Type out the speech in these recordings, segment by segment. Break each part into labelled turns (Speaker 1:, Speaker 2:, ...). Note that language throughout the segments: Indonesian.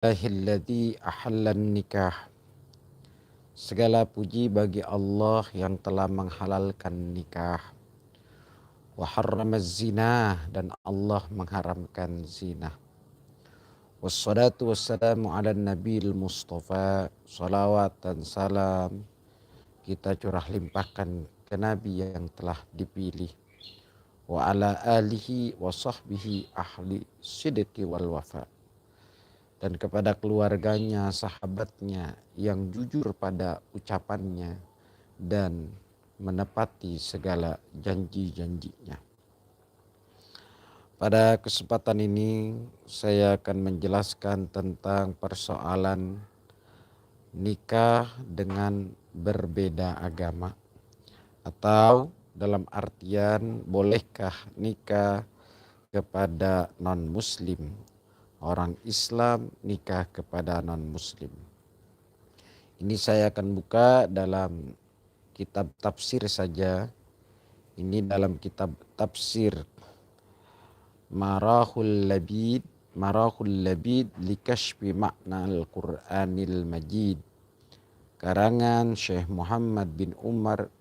Speaker 1: Alhamdulillahilladzi ahallan nikah. Segala puji bagi Allah yang telah menghalalkan nikah. Wa harramaz zina, dan Allah mengharamkan zina. Wassalatu wassalamu ala nabil mustafa. Salawat dan salam kita curah limpahkan ke Nabi yang telah dipilih. Wa ala alihi wa sahbihi ahli sidqi wal wafa. Dan kepada keluarganya, sahabatnya yang jujur pada ucapannya dan menepati segala janji-janjinya. Pada kesempatan ini saya akan menjelaskan tentang persoalan nikah dengan berbeda agama, atau dalam artian bolehkah nikah kepada non-muslim, orang Islam nikah kepada non-muslim. Ini saya akan buka dalam kitab tafsir saja. Ini dalam kitab tafsir Marahul Labid likashfi makna al-Qur'anil Majid, karangan Syekh Muhammad bin Umar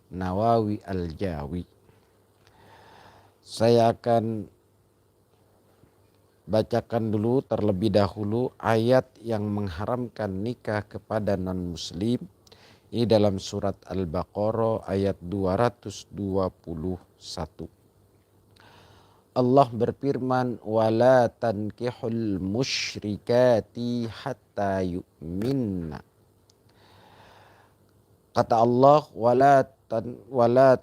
Speaker 1: Nawawi Al-Jawi. Saya akan bacakan dulu terlebih dahulu ayat yang mengharamkan nikah kepada non-muslim. Ini dalam surat Al-Baqarah ayat 221. Allah berfirman, wala tankihul musyrikati hatta yu'minna. Kata Allah, wala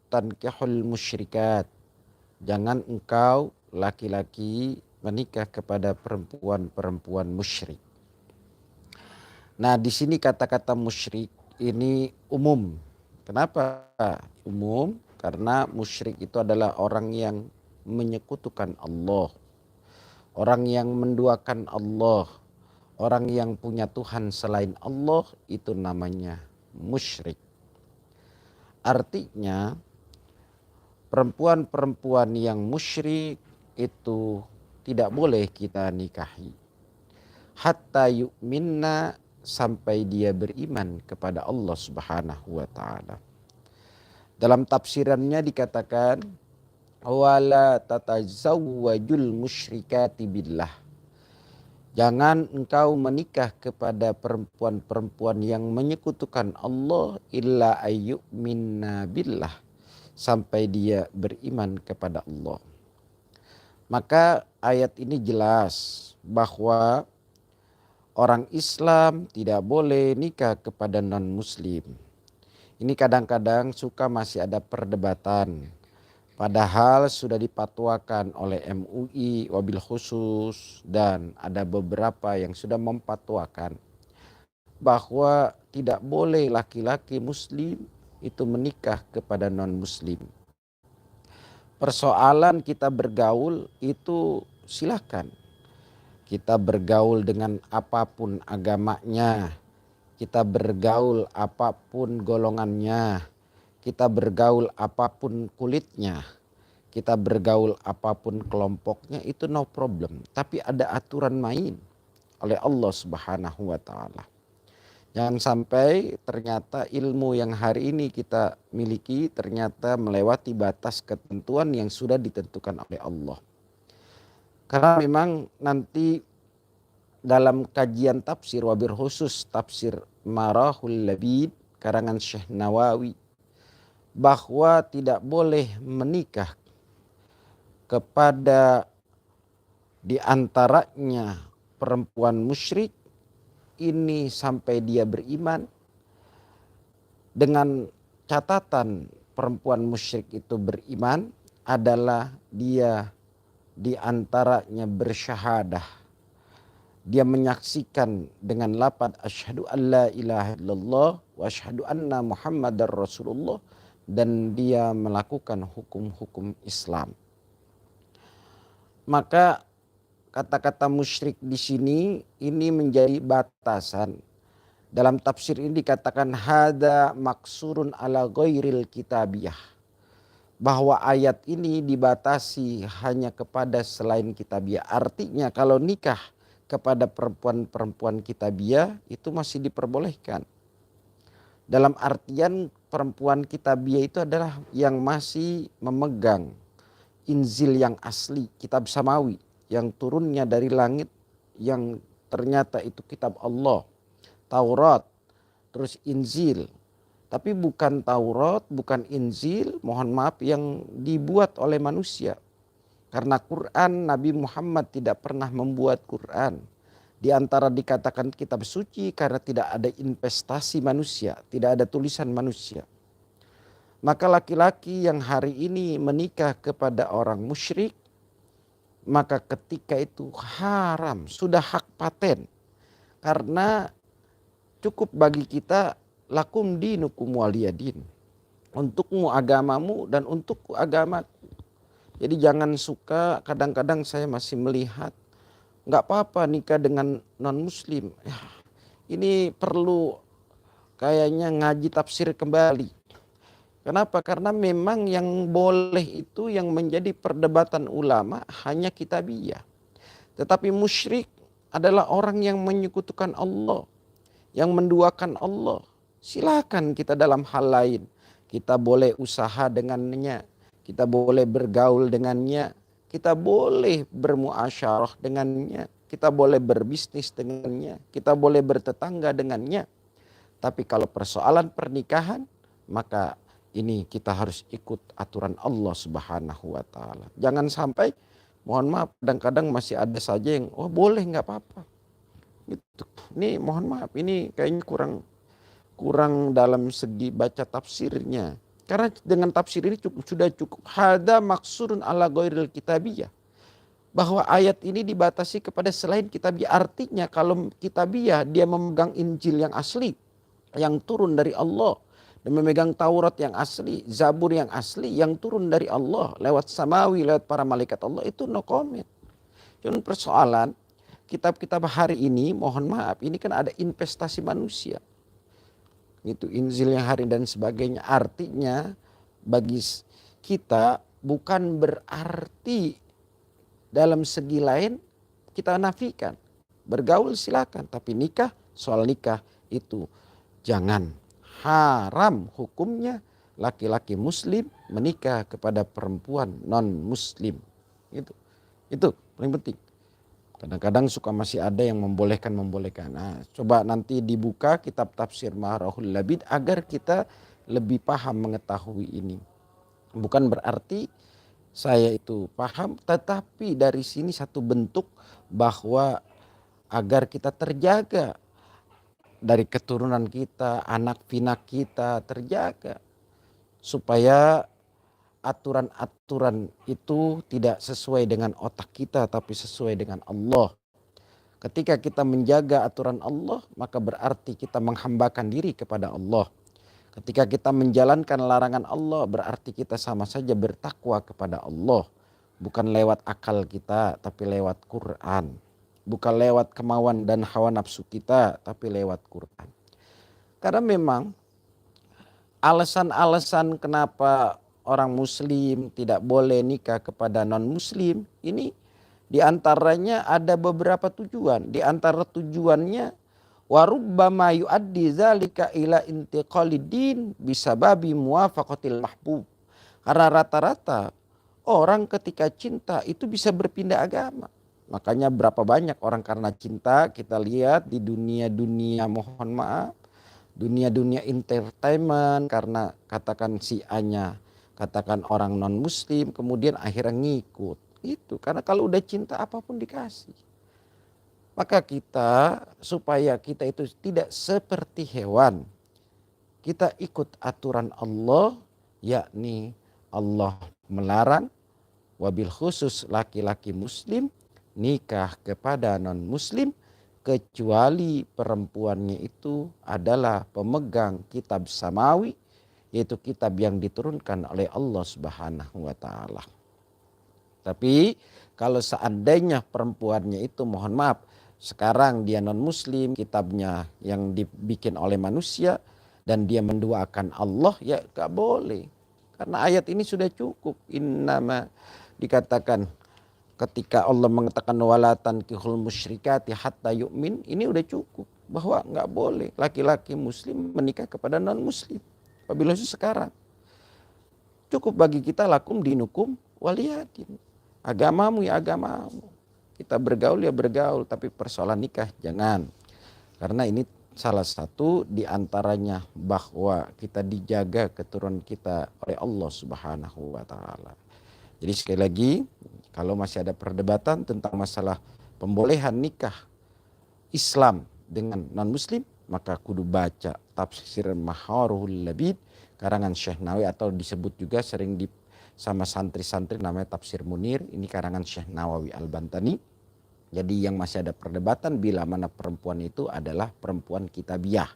Speaker 1: tankihul musyrikat. Jangan engkau laki-laki menikah kepada perempuan-perempuan musyrik. Nah, di sini kata-kata musyrik ini umum. Kenapa umum? Karena musyrik itu adalah orang yang menyekutukan Allah, orang yang menduakan Allah, orang yang punya Tuhan selain Allah, itu namanya musyrik. Artinya perempuan-perempuan yang musyrik itu tidak boleh kita nikahi. Hatta yu'minna, sampai dia beriman kepada Allah Subhanahu wa ta'ala. Dalam tafsirannya dikatakan, wala tatazawwajul musyrikati billah. Jangan engkau menikah kepada perempuan-perempuan yang menyekutukan Allah illa ayyu'minna billah, sampai dia beriman kepada Allah. Maka ayat ini jelas bahwa orang Islam tidak boleh nikah kepada non-muslim. Ini kadang-kadang suka masih ada perdebatan. Padahal sudah dipatwakan oleh MUI wabil khusus, dan ada beberapa yang sudah mempatwakan bahwa tidak boleh laki-laki muslim itu menikah kepada non-muslim. Persoalan kita bergaul itu silakan. Kita bergaul dengan apapun agamanya, kita bergaul apapun golongannya, kita bergaul apapun kulitnya, kita bergaul apapun kelompoknya, itu no problem. Tapi ada aturan main oleh Allah Subhanahu wa ta'ala. Jangan sampai ternyata ilmu yang hari ini kita miliki ternyata melewati batas ketentuan yang sudah ditentukan oleh Allah. Karena memang nanti dalam kajian tafsir wabil khusus tafsir Marahul Labid karangan Syekh Nawawi, bahwa tidak boleh menikah kepada di antaranya perempuan musyrik ini sampai dia beriman, dengan catatan perempuan musyrik itu beriman adalah dia di antaranya bersyahadah, dia menyaksikan dengan lafaz asyhadu alla ilaha illallah wa asyhadu anna muhammadar rasulullah, dan dia melakukan hukum-hukum Islam. Maka kata-kata musyrik di sini ini menjadi batasan. Dalam tafsir ini dikatakan hada maksurun ala ghairil kitabiyah, bahwa ayat ini dibatasi hanya kepada selain kitabiyah. Artinya kalau nikah kepada perempuan-perempuan kitabiah itu masih diperbolehkan. Dalam artian perempuan kitabiah itu adalah yang masih memegang Injil yang asli, kitab samawi yang turunnya dari langit, yang ternyata itu kitab Allah, Taurat, terus Injil. Tapi bukan Taurat, bukan Injil, mohon maaf, yang dibuat oleh manusia. Karena Quran, Nabi Muhammad tidak pernah membuat Quran. Di antara dikatakan kitab suci karena tidak ada investasi manusia, tidak ada tulisan manusia. Maka laki-laki yang hari ini menikah kepada orang musyrik, maka ketika itu haram, sudah hak paten. Karena cukup bagi kita lakum dinukum waliyadin. Untukmu agamamu dan untukku agamaku. Jadi jangan suka, kadang-kadang saya masih melihat nggak apa-apa nikah dengan non muslim. Ya, ini perlu kayaknya ngaji tafsir kembali. Kenapa? Karena memang yang boleh itu yang menjadi perdebatan ulama hanya kitabiah. Tetapi musyrik adalah orang yang menyekutukan Allah, yang menduakan Allah. Silakan kita dalam hal lain. Kita boleh usaha dengannya, kita boleh bergaul dengannya, kita boleh bermuasyarah dengannya, kita boleh berbisnis dengannya, kita boleh bertetangga dengannya. Tapi kalau persoalan pernikahan, maka ini kita harus ikut aturan Allah Subhanahu wa taala. Jangan sampai, mohon maaf, kadang-kadang masih ada saja yang boleh nggak apa-apa. Gitu. Ini mohon maaf, ini kayaknya kurang dalam segi baca tafsirnya. Karena dengan tafsir ini sudah cukup. Hada maksurun ala ghairil kitabiyah. Bahwa ayat ini dibatasi kepada selain kitabiah. Artinya kalau kitabiah dia memegang Injil yang asli, yang turun dari Allah, dan memegang Taurat yang asli, Zabur yang asli, yang turun dari Allah lewat samawi, lewat para malaikat Allah, itu no comment. Cuma persoalan kitab-kitab hari ini, mohon maaf, ini kan ada investasi manusia. Itu Injil yang hari dan sebagainya. Artinya bagi kita bukan berarti dalam segi lain kita nafikan. Bergaul silakan, tapi nikah, soal nikah itu jangan. Haram hukumnya laki-laki muslim menikah kepada perempuan non muslim. Itu paling penting. Kadang-kadang suka masih ada yang membolehkan. Nah, coba nanti dibuka kitab tafsir Mahrahul Labid agar kita lebih paham mengetahui ini. Bukan berarti saya itu paham, tetapi dari sini satu bentuk bahwa agar kita terjaga dari keturunan kita, anak pinak kita terjaga. Supaya aturan-aturan itu tidak sesuai dengan otak kita tapi sesuai dengan Allah. Ketika kita menjaga aturan Allah, maka berarti kita menghambakan diri kepada Allah. Ketika kita menjalankan larangan Allah, berarti kita sama saja bertakwa kepada Allah. Bukan lewat akal kita tapi lewat Quran. Bukan lewat kemauan dan hawa nafsu kita, tapi lewat Quran. Karena memang alasan-alasan kenapa orang muslim tidak boleh nikah kepada non muslim, ini diantaranya ada beberapa tujuan. Di antara tujuannya, warubbama yuaddi zalika ila intiqalidin bisababi muwafaqatil mahbub. Karena rata-rata orang ketika cinta itu bisa berpindah agama. Makanya berapa banyak orang karena cinta kita lihat di dunia-dunia, mohon maaf, dunia-dunia entertainment, karena katakan si A-nya, katakan orang non muslim, kemudian akhirnya ngikut. Itu karena kalau udah cinta apapun dikasih. Maka kita, supaya kita itu tidak seperti hewan, kita ikut aturan Allah, yakni Allah melarang wabil khusus laki-laki muslim nikah kepada non muslim kecuali perempuannya itu adalah pemegang kitab samawi, yaitu kitab yang diturunkan oleh Allah Subhanahu wa taala. Tapi kalau seandainya perempuannya itu, mohon maaf, sekarang dia non muslim, kitabnya yang dibikin oleh manusia dan dia menduakan Allah, ya gak boleh. Karena ayat ini sudah cukup. Innama dikatakan Ketika Allah mengatakan wala tankihul musyrikati hatta yu'min, ini udah cukup bahwa nggak boleh laki-laki muslim menikah kepada non muslim. Apabila sekarang cukup bagi kita lakum dinukum waliyadin. Agamamu ya agamamu. Kita bergaul ya bergaul, tapi persoalan nikah jangan. Karena ini salah satu di antaranya bahwa kita dijaga keturunan kita oleh Allah Subhanahu wa taala. Jadi sekali lagi, kalau masih ada perdebatan tentang masalah pembolehan nikah Islam dengan non-muslim, maka kudu baca tafsir Maharul Labid karangan Syekh Nawawi, atau disebut juga sering sama santri-santri namanya tafsir Munir. Ini karangan Syekh Nawawi Al-Bantani. Jadi yang masih ada perdebatan bila mana perempuan itu adalah perempuan kitabiah,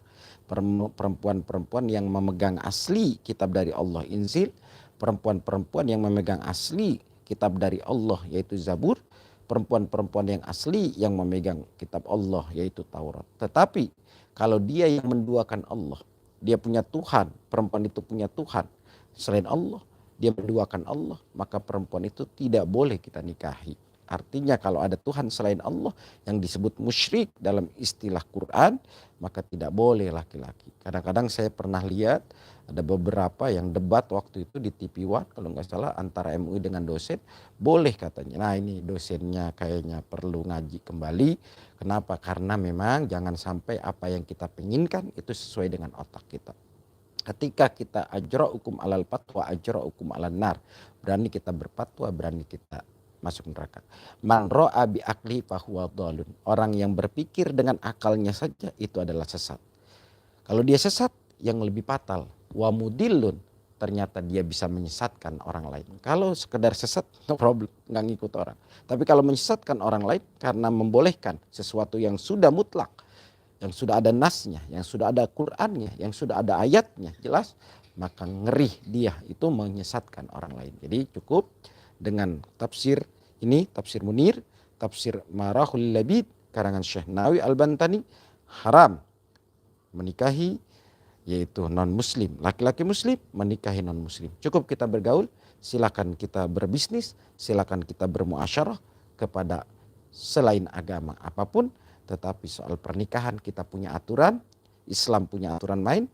Speaker 1: perempuan-perempuan yang memegang asli kitab dari Allah Injil, perempuan-perempuan yang memegang asli kitab dari Allah yaitu Zabur, perempuan-perempuan yang asli yang memegang kitab Allah yaitu Taurat. Tetapi kalau dia yang menduakan Allah, dia punya Tuhan, perempuan itu punya Tuhan selain Allah, dia menduakan Allah, maka perempuan itu tidak boleh kita nikahi. Artinya kalau ada Tuhan selain Allah yang disebut musyrik dalam istilah Quran, maka tidak boleh laki-laki. Kadang-kadang saya pernah lihat ada beberapa yang debat waktu itu di TV One kalau nggak salah antara MUI dengan dosen, boleh katanya. Nah ini dosennya kayaknya perlu ngaji kembali. Kenapa? Karena memang jangan sampai apa yang kita penginkan itu sesuai dengan otak kita. Ketika kita ajra'ukum alal fatwa ajra'ukum alan nar, berani kita berfatwa, berani kita masuk neraka. Man ro'a bi akli fahuwa dhalun. Orang yang berpikir dengan akalnya saja itu adalah sesat. Kalau dia sesat, yang lebih fatal, wa mudillun, ternyata dia bisa menyesatkan orang lain. Kalau sekedar sesat, no problem, nggak ngikut orang. Tapi kalau menyesatkan orang lain karena membolehkan sesuatu yang sudah mutlak, yang sudah ada nasnya, yang sudah ada Qur'annya, yang sudah ada ayatnya, jelas, maka ngeri dia itu menyesatkan orang lain. Jadi cukup dengan tafsir ini, tafsir Munir, tafsir Marahul Labid karangan Syekh Nawawi Al-Bantani, haram menikahi yaitu non muslim, laki-laki muslim menikahi non muslim. Cukup kita bergaul, silakan kita berbisnis, silakan kita bermuasyarah kepada selain agama apapun, tetapi soal pernikahan kita punya aturan, Islam punya aturan main,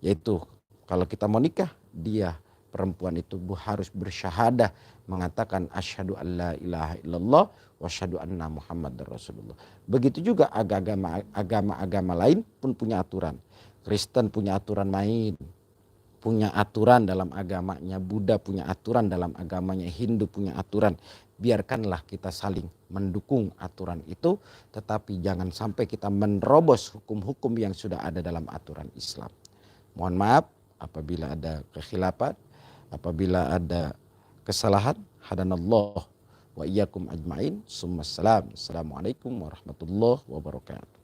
Speaker 1: yaitu kalau kita mau nikah, dia perempuan itu harus bersyahadah mengatakan asyhadu alla ilaha illallah wa asyhadu anna muhammadar rasulullah. Begitu juga agama-agama lain pun punya aturan. Kristen punya aturan main, punya aturan dalam agamanya, Buddha punya aturan dalam agamanya, Hindu punya aturan. Biarkanlah kita saling mendukung aturan itu, tetapi jangan sampai kita menerobos hukum-hukum yang sudah ada dalam aturan Islam. Mohon maaf apabila ada kekhilafan, apabila ada kesalahan. Hadanallah wa iyyakum ajmain. Assalamualaikum warahmatullahi wabarakatuh.